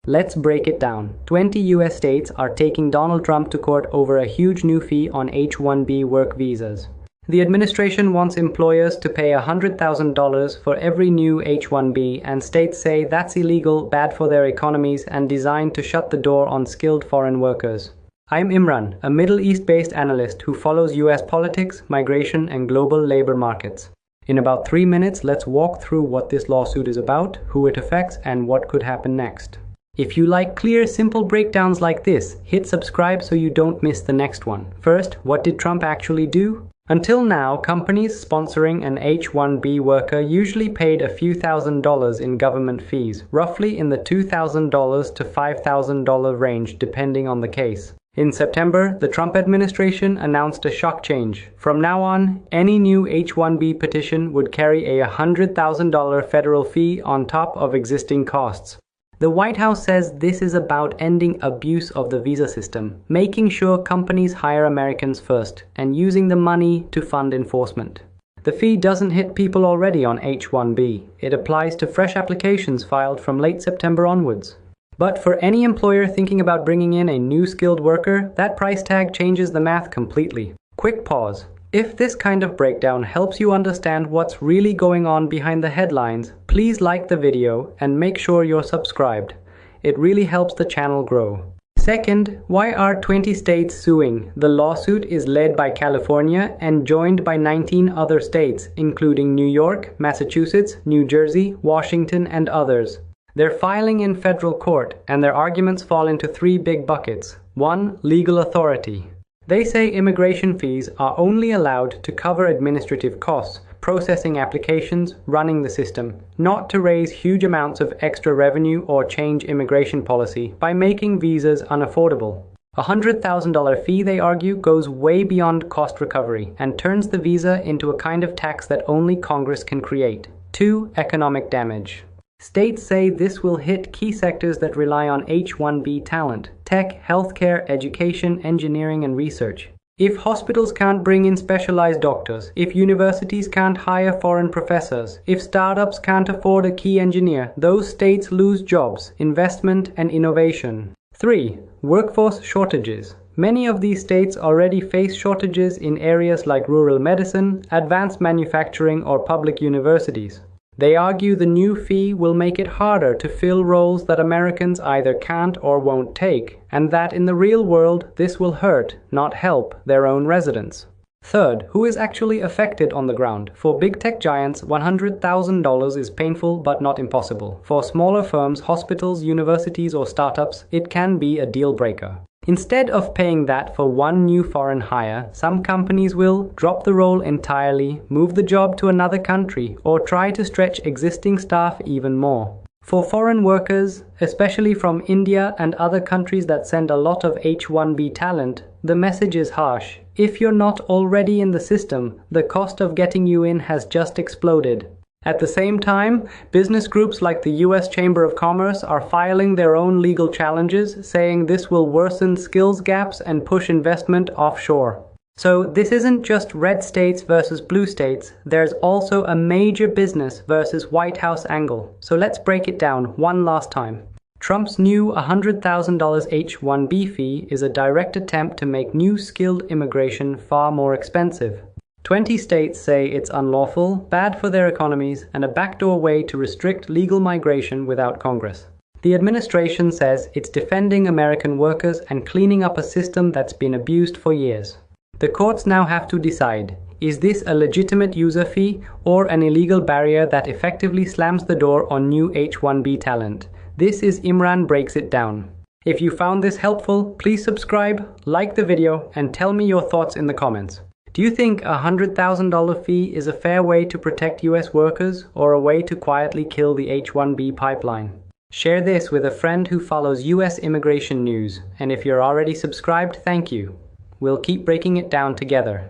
Let's break it down. 20 US states are taking Donald Trump to court over a huge new fee on H-1B work visas. The administration wants employers to pay $100,000 for every new H-1B, and states say that's illegal, bad for their economies, and designed to shut the door on skilled foreign workers. I'm Imran, a Middle East-based analyst who follows US politics, migration, and global labor markets. In about 3 minutes, let's walk through what this lawsuit is about, who it affects, and what could happen next. If you like clear, simple breakdowns like this, hit subscribe so you don't miss the next one. First, what did Trump actually do? Until now, companies sponsoring an H-1B worker usually paid a few $1,000s in government fees, roughly in the $2,000 to $5,000 range depending on the case. In September, the Trump administration announced a shock change. From now on, any new H-1B petition would carry a $100,000 federal fee on top of existing costs. The White House says this is about ending abuse of the visa system, making sure companies hire Americans first, and using the money to fund enforcement. The fee doesn't hit people already on H-1B. It applies to fresh applications filed from late September onwards. But for any employer thinking about bringing in a new skilled worker, that price tag changes the math completely. Quick pause. If this kind of breakdown helps you understand what's really going on behind the headlines, please like the video and make sure you're subscribed. It really helps the channel grow. Second, why are 20 states suing? The lawsuit is led by California and joined by 19 other states, including New York, Massachusetts, New Jersey, Washington, and others. They're filing in federal court, and their arguments fall into 3 big buckets. 1. Legal authority. They say immigration fees are only allowed to cover administrative costs, processing applications, running the system, not to raise huge amounts of extra revenue or change immigration policy by making visas unaffordable. A $100,000 fee, they argue, goes way beyond cost recovery and turns the visa into a kind of tax that only Congress can create. 2. Economic damage. States say this will hit key sectors that rely on H-1B talent: tech, healthcare, education, engineering, and research. If hospitals can't bring in specialized doctors, if universities can't hire foreign professors, if startups can't afford a key engineer, those states lose jobs, investment, and innovation. 3. Workforce shortages. Many of these states already face shortages in areas like rural medicine, advanced manufacturing, or public universities. They argue the new fee will make it harder to fill roles that Americans either can't or won't take, and that in the real world this will hurt, not help, their own residents. Third, who is actually affected on the ground? For big tech giants, $100,000 is painful but not impossible. For smaller firms, hospitals, universities, or startups, it can be a deal breaker. Instead of paying that for one new foreign hire, some companies will drop the role entirely, move the job to another country, or try to stretch existing staff even more. For foreign workers, especially from India and other countries that send a lot of H-1B talent, the message is harsh. If you're not already in the system, the cost of getting you in has just exploded. At the same time, business groups like the US Chamber of Commerce are filing their own legal challenges, saying this will worsen skills gaps and push investment offshore. So this isn't just red states versus blue states, there's also a major business versus White House angle. So let's break it down one last time. Trump's new $100,000 H-1B fee is a direct attempt to make new skilled immigration far more expensive. 20 states say it's unlawful, bad for their economies, and a backdoor way to restrict legal migration without Congress. The administration says it's defending American workers and cleaning up a system that's been abused for years. The courts now have to decide, is this a legitimate user fee or an illegal barrier that effectively slams the door on new H-1B talent? This is Imran Breaks It Down. If you found this helpful, please subscribe, like the video, and tell me your thoughts in the comments. Do you think a $100,000 fee is a fair way to protect US workers or a way to quietly kill the H-1B pipeline? Share this with a friend who follows US immigration news, and if you're already subscribed, thank you. We'll keep breaking it down together.